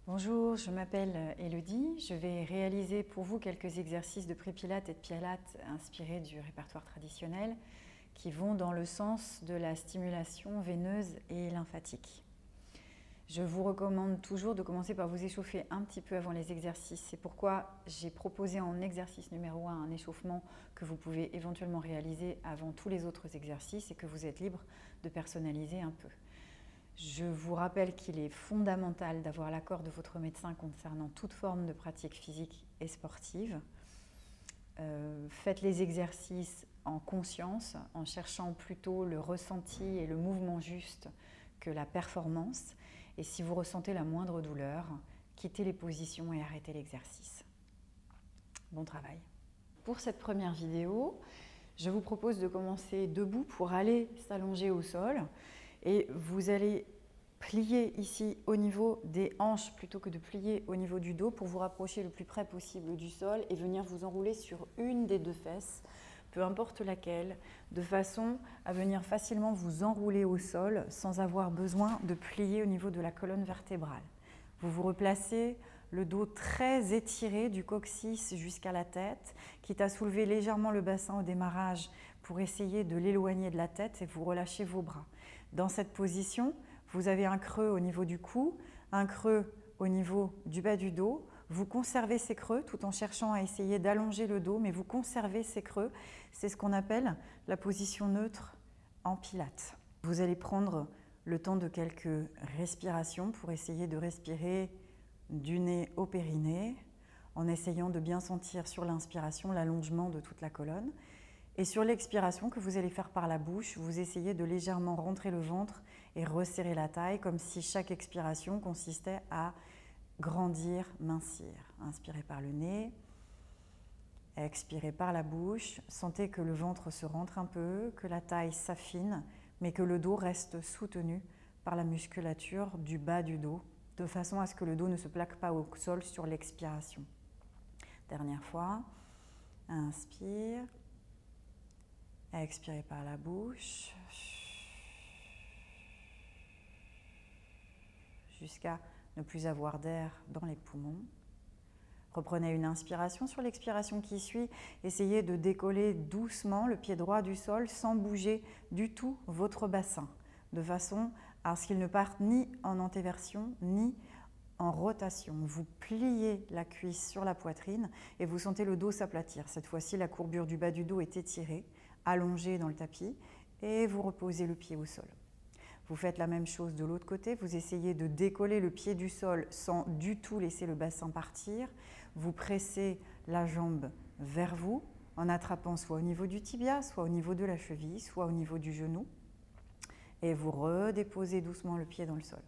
Bonjour, je m'appelle Elodie. Je vais réaliser pour vous quelques exercices de pré-pilates et de pilates inspirés du répertoire traditionnel qui vont dans le sens de la stimulation veineuse et lymphatique. Je vous recommande toujours de commencer par vous échauffer un petit peu avant les exercices. C'est pourquoi j'ai proposé en exercice numéro 1 un échauffement que vous pouvez éventuellement réaliser avant tous les autres exercices et que vous êtes libre de personnaliser un peu. Je vous rappelle qu'il est fondamental d'avoir l'accord de votre médecin concernant toute forme de pratique physique et sportive. Faites les exercices en conscience, en cherchant plutôt le ressenti et le mouvement juste que la performance. Et si vous ressentez la moindre douleur, quittez les positions et arrêtez l'exercice. Bon travail. Pour cette première vidéo, je vous propose de commencer debout pour aller s'allonger au sol. Et vous allez plier ici au niveau des hanches plutôt que de plier au niveau du dos pour vous rapprocher le plus près possible du sol et venir vous enrouler sur une des deux fesses, peu importe laquelle, de façon à venir facilement vous enrouler au sol sans avoir besoin de plier au niveau de la colonne vertébrale. Vous vous replacez, le dos très étiré du coccyx jusqu'à la tête, quitte à soulever légèrement le bassin au démarrage pour essayer de l'éloigner de la tête et vous relâchez vos bras. Dans cette position, vous avez un creux au niveau du cou, un creux au niveau du bas du dos. Vous conservez ces creux tout en cherchant à essayer d'allonger le dos, mais vous conservez ces creux. C'est ce qu'on appelle la position neutre en pilates. Vous allez prendre le temps de quelques respirations pour essayer de respirer du nez au périnée, en essayant de bien sentir sur l'inspiration l'allongement de toute la colonne. Et sur l'expiration que vous allez faire par la bouche, vous essayez de légèrement rentrer le ventre et resserrer la taille, comme si chaque expiration consistait à grandir, mincir. Inspirez par le nez, expirez par la bouche. Sentez que le ventre se rentre un peu, que la taille s'affine, mais que le dos reste soutenu par la musculature du bas du dos, de façon à ce que le dos ne se plaque pas au sol sur l'expiration. Dernière fois, inspire. Expirez par la bouche jusqu'à ne plus avoir d'air dans les poumons. Reprenez une inspiration. Sur l'expiration qui suit, essayez de décoller doucement le pied droit du sol sans bouger du tout votre bassin, de façon à ce qu'il ne parte ni en antéversion ni en rotation. Vous pliez la cuisse sur la poitrine et vous sentez le dos s'aplatir. Cette fois-ci, la courbure du bas du dos est étirée, allongé dans le tapis, et vous reposez le pied au sol. Vous faites la même chose de l'autre côté, vous essayez de décoller le pied du sol sans du tout laisser le bassin partir. Vous pressez la jambe vers vous en attrapant soit au niveau du tibia, soit au niveau de la cheville, soit au niveau du genou, et vous redéposez doucement le pied dans le sol.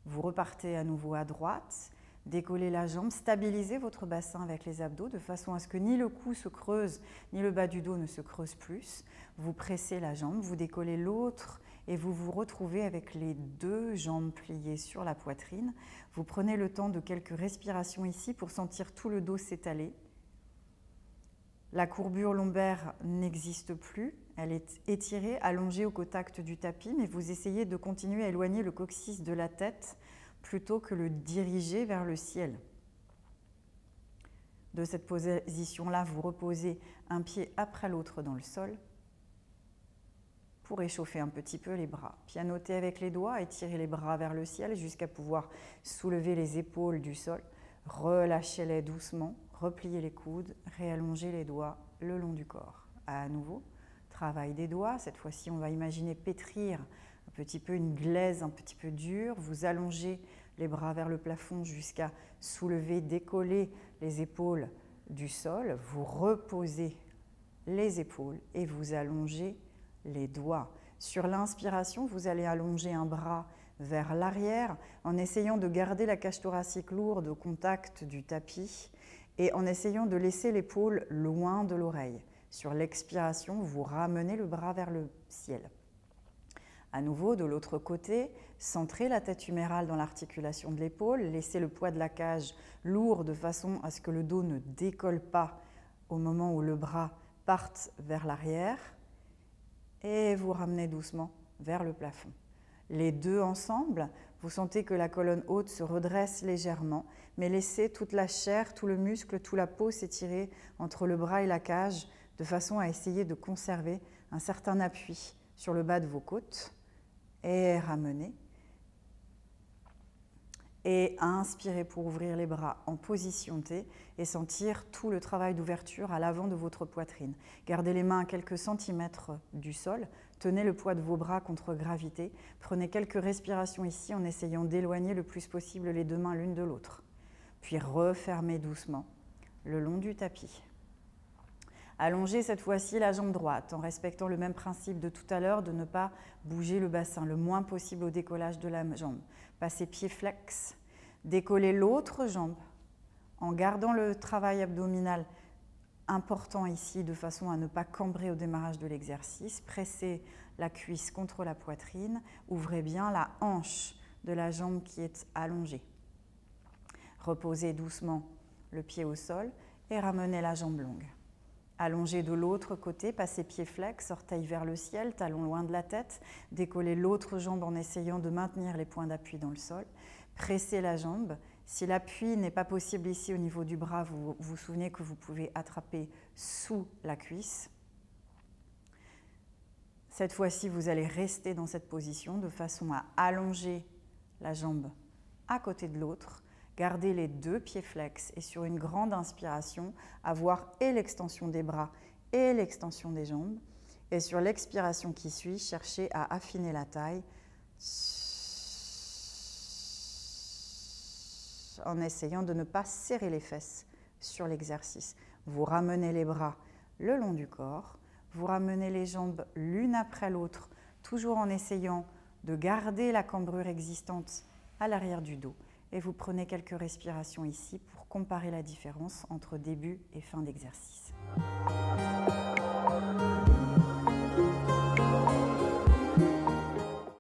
Vous repartez à nouveau à droite, décollez la jambe, stabilisez votre bassin avec les abdos de façon à ce que ni le cou se creuse, ni le bas du dos ne se creuse plus. Vous pressez la jambe, vous décollez l'autre et vous vous retrouvez avec les deux jambes pliées sur la poitrine. Vous prenez le temps de quelques respirations ici pour sentir tout le dos s'étaler. La courbure lombaire n'existe plus, elle est étirée, allongée au contact du tapis, mais vous essayez de continuer à éloigner le coccyx de la tête plutôt que le diriger vers le ciel. De cette position-là, vous reposez un pied après l'autre dans le sol pour échauffer un petit peu les bras. Pianotez avec les doigts, étirez les bras vers le ciel jusqu'à pouvoir soulever les épaules du sol. Relâchez-les doucement, repliez les coudes, réallongez les doigts le long du corps. À nouveau, travail des doigts. Cette fois-ci, on va imaginer pétrir un petit peu une glaise un petit peu dure. Vous allongez les bras vers le plafond jusqu'à soulever, décoller les épaules du sol. Vous reposez les épaules et vous allongez les doigts. Sur l'inspiration, vous allez allonger un bras vers l'arrière en essayant de garder la cage thoracique lourde au contact du tapis et en essayant de laisser l'épaule loin de l'oreille. Sur l'expiration, vous ramenez le bras vers le ciel. À nouveau, de l'autre côté, centrez la tête humérale dans l'articulation de l'épaule, laissez le poids de la cage lourd de façon à ce que le dos ne décolle pas au moment où le bras parte vers l'arrière et vous ramenez doucement vers le plafond. Les deux ensemble, vous sentez que la colonne haute se redresse légèrement, mais laissez toute la chair, tout le muscle, toute la peau s'étirer entre le bras et la cage, de façon à essayer de conserver un certain appui sur le bas de vos côtes. Et ramenez. Et inspirez pour ouvrir les bras en position T et sentir tout le travail d'ouverture à l'avant de votre poitrine. Gardez les mains à quelques centimètres du sol. Tenez le poids de vos bras contre gravité. Prenez quelques respirations ici en essayant d'éloigner le plus possible les deux mains l'une de l'autre. Puis refermez doucement le long du tapis. Allongez cette fois-ci la jambe droite en respectant le même principe de tout à l'heure de ne pas bouger le bassin le moins possible au décollage de la jambe. Passez pied flex, décollez l'autre jambe en gardant le travail abdominal important ici de façon à ne pas cambrer au démarrage de l'exercice. Pressez la cuisse contre la poitrine, ouvrez bien la hanche de la jambe qui est allongée. Reposez doucement le pied au sol et ramenez la jambe longue. Allongez de l'autre côté, passez pied flex, orteil vers le ciel, talon loin de la tête. Décollez l'autre jambe en essayant de maintenir les points d'appui dans le sol. Pressez la jambe. Si l'appui n'est pas possible ici au niveau du bras, vous vous souvenez que vous pouvez attraper sous la cuisse. Cette fois-ci, vous allez rester dans cette position de façon à allonger la jambe à côté de l'autre. Gardez les deux pieds flex et sur une grande inspiration, avoir et l'extension des bras et l'extension des jambes. Et sur l'expiration qui suit, cherchez à affiner la taille en essayant de ne pas serrer les fesses sur l'exercice. Vous ramenez les bras le long du corps, vous ramenez les jambes l'une après l'autre, toujours en essayant de garder la cambrure existante à l'arrière du dos. Et vous prenez quelques respirations ici pour comparer la différence entre début et fin d'exercice.